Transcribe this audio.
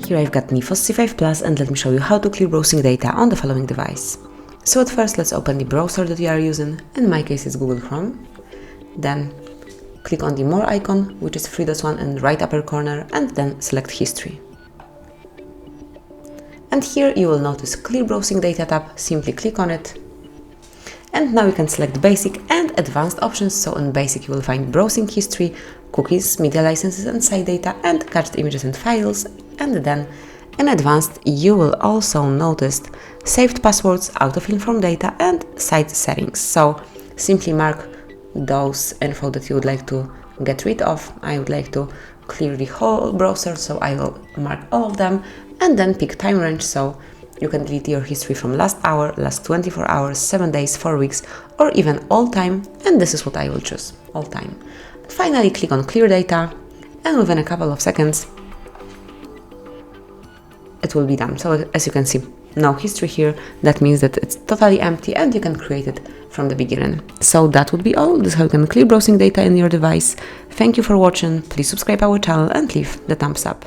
Here I've got Neffos C5 Plus, and let me show you how to clear browsing data on the following device. So at first, let's open the browser that you are using. In my case, it's Google Chrome. Then click on the More icon, which is 3 dots one in the right upper corner, and then select History. And here you will notice Clear Browsing Data tab. Simply click on it. And now you can select Basic and Advanced options. So in Basic you will find Browsing History, Cookies, Media Licenses and Site Data, and Cached Images and Files. And then in Advanced you will also notice Saved Passwords, Autofill from Data, and Site Settings. So simply mark those info that you would like to get rid of. I would like to clear the whole browser, so I will mark all of them, and then pick time range, so you can delete your history from last hour, last 24 hours, 7 days, 4 weeks, or even all time, and this is what I will choose, all time. Finally, click on Clear Data, and within a couple of seconds it will be done. So as you can see, no history here. That means that it's totally empty and you can create it from the beginning. So that would be all. This is how you can clear browsing data in your device. Thank you for watching. Please subscribe our channel and leave the thumbs up.